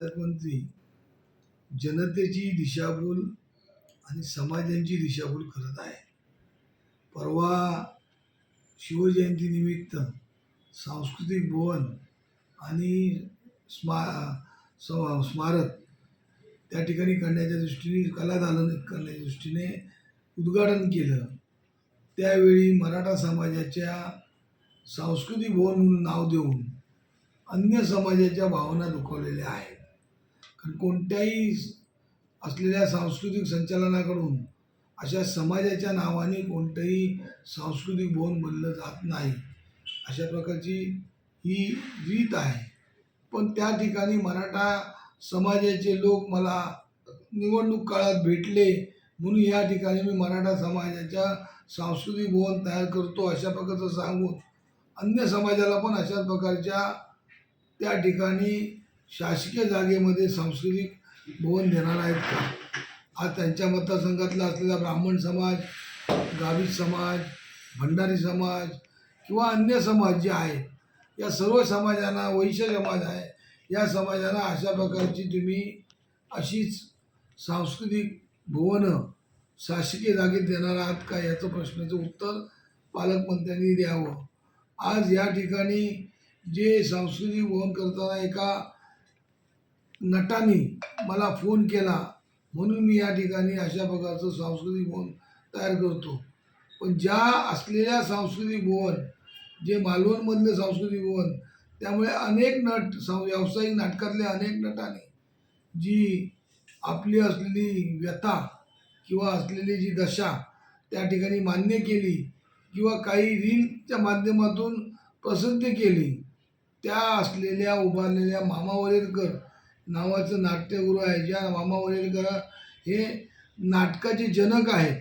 पालकमंत्री जनतेची दिशाभूल आणि समाजांची दिशाभूल करत आहे. परवा शिवजयंतीनिमित्त सांस्कृतिक भवन आणि स्मारक त्या ठिकाणी करण्याच्या दृष्टीने कलादालन करण्याच्या दृष्टीने उद्घाटन केलं. त्यावेळी मराठा समाजाच्या सांस्कृतिक भवन म्हणून नाव देऊन अन्य समाजाच्या भावना दुखावलेल्या आहेत. कारण कोणत्याही असलेल्या सांस्कृतिक संचालनाकडून अशा समाजाच्या नावाने कोणतंही सांस्कृतिक भवन बनलं जात नाही. अशा प्रकारची ही रीत आहे. पण त्या ठिकाणी मराठा समाजाचे लोक मला निवडणूक काळात भेटले म्हणून या ठिकाणी मी मराठा समाजाच्या सांस्कृतिक भवन तयार करतो अशा प्रकारचं सांगून अन्य समाजाला पण अशा प्रकारच्या त्या ठिकाणी शासकीय जागेमध्ये सांस्कृतिक भवन देणार आहेत का? आज त्यांच्या मतदारसंघातला असलेला ब्राह्मण समाज, गावित समाज, भंडारी समाज किंवा अन्य समाज जे आहेत, या सर्व समाजांना, वैश्य समाज आहे, या समाजांना अशा प्रकारची तुम्ही अशीच सांस्कृतिक भवनं शासकीय जागेत देणार आहात का? याचं प्रश्नाचं उत्तर पालकमंत्र्यांनी द्यावं. आज या ठिकाणी जे सांस्कृतिक भवन करताना एका नटाने मला फोन केला म्हणून मी या ठिकाणी अशा प्रकारचं सांस्कृतिक भवन तयार करतो. पण ज्या असलेल्या सांस्कृतिक भवन, जे मालवणमधलं सांस्कृतिक भवन, त्यामुळे अनेक नट व्यावसायिक नाटकातले अनेक नटाने जी आपली असलेली व्यथा किंवा असलेली जी दशा त्या ठिकाणी मान्य केली किंवा काही रीलच्या माध्यमातून प्रसिद्धी केली, त्या असलेल्या उभारलेल्या मामा वरेरकर नावाचं नाट्यगृह आहे. ज्या मामा वरेरकर हे नाटकाचे जनक आहेत,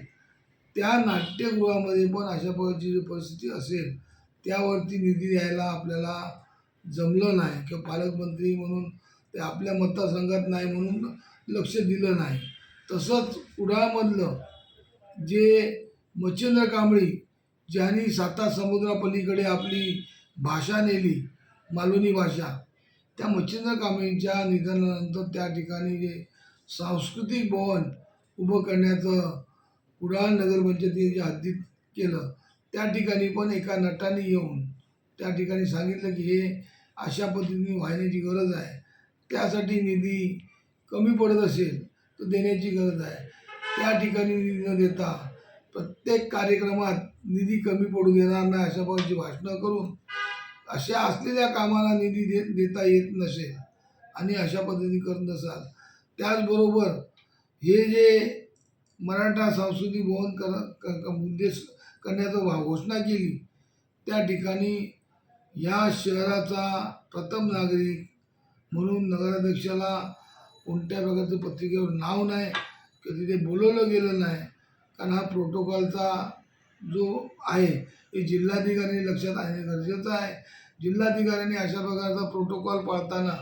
त्या नाट्यगृहामध्ये पण अशा प्रकारची जी परिस्थिती असेल त्यावरती निधी द्यायला आपल्याला जमलं नाही किंवा पालकमंत्री म्हणून ते आपल्या मतदारसंघात नाही म्हणून लक्ष दिलं नाही. तसंच कुडाळमधलं जे मच्छिंद्र कांबळी ज्यांनी साता समुद्रापलीकडे आपली भाषा नेली, मालवणी भाषा, त्या मच्छिंद्र कांबळींच्या निधनानंतर त्या ठिकाणी जे सांस्कृतिक भवन उभं करण्याचं कुडाळ नगरपंचायतीच्या हद्दीत केलं, त्या ठिकाणी पण एका नटाने येऊन त्या ठिकाणी सांगितलं की हे अशा पद्धतीने व्हायची गरज आहे, त्यासाठी निधी कमी पडत असेल तर देण्याची गरज आहे. त्या ठिकाणी निधी न देता प्रत्येक कार्यक्रमात निधी कमी पडू देणार नाही अशा प्रकारची भाषणं करून अशा असलेल्या कामाला निधी देता येत नसेल आणि अशा पद्धती करत नसाल. त्याचबरोबर हे जे मराठा सांस्कृतिक भवन उद्देश करण्याचं घोषणा केली, त्या ठिकाणी या शहराचा प्रथम नागरिक म्हणून नगराध्यक्षाला कोणत्या प्रकारचं पत्रिकेवर नाव नाही किंवा तिथे बोलवलं गेलं नाही. कारण हा प्रोटोकॉलचा जो आहे हे जिल्हाधिकाऱ्यांनी लक्षात आणणे गरजेचं आहे. जिल्हाधिकाऱ्यांनी अशा प्रकारचा प्रोटोकॉल पाळताना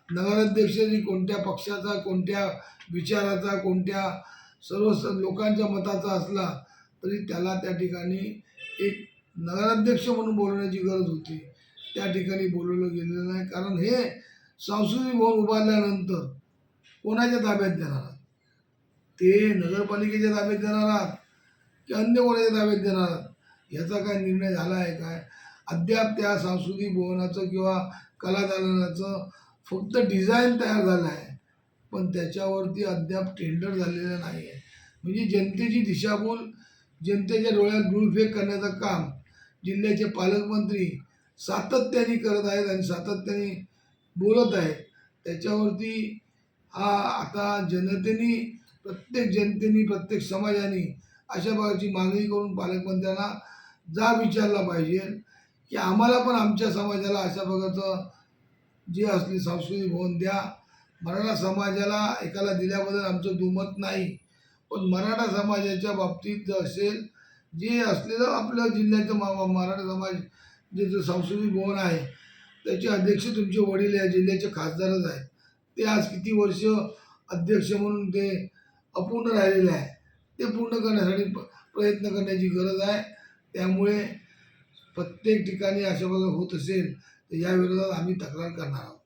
नगराध्यक्षांनी कोणत्या पक्षाचा, कोणत्या विचाराचा, कोणत्या सर्व लोकांच्या मताचा असला तरी त्याला त्या ठिकाणी एक नगराध्यक्ष म्हणून बोलवण्याची गरज होती. त्या ठिकाणी बोलवलं गेलेलं नाही. कारण हे सांस्कृतिक भवन उभारल्यानंतर कोणाच्या ताब्यात देणार आहात? ते नगरपालिकेच्या ताब्यात देणार आहात की अन्य कोणाच्या ताब्यात देणार आहात? याचा काय निर्णय झाला आहे काय? अद्याप त्या सांस्कृतिक भवनाचं किंवा कलादालनाचं फक्त डिझाईन तयार झालं आहे, पण त्याच्यावरती अद्याप टेंडर झालेलं नाही आहे. म्हणजे जनतेची दिशाभूल, जनतेच्या डोळ्यात धूळफेक करण्याचं काम जिल्ह्याचे पालकमंत्री सातत्याने करत आहेत आणि सातत्याने बोलत आहेत. त्याच्यावरती आता जनतेने प्रत्येक समाजाने अशा प्रकारची मागणी करून पालकमंत्र्यांना विचारला पाहिजे की आम्हाला पण आमच्या समाजाला अशा प्रकारचं जे असले सांस्कृतिक भवन द्या. मराठा समाजाला एकाला दिल्याबद्दल आमचं दुमत नाही, पण मराठा समाजाच्या बाबतीत जर असेल, जे असलेलं आपल्या जिल्ह्याचं मराठा समाज जे सांस्कृतिक भवन आहे त्याचे अध्यक्ष तुमचे वडील या जिल्ह्याचे खासदारच आहेत. ते आज किती वर्ष अध्यक्ष म्हणून ते अपूर्ण राहिलेले आहे. ते पूर्ण करण्यासाठी प्रयत्न करण्याची गरज आहे. त्यामुळे प्रत्येक ठिकाणी अशा प्रकारे होत असेल तर या विरोधात आम्ही तक्रार करणार आहोत.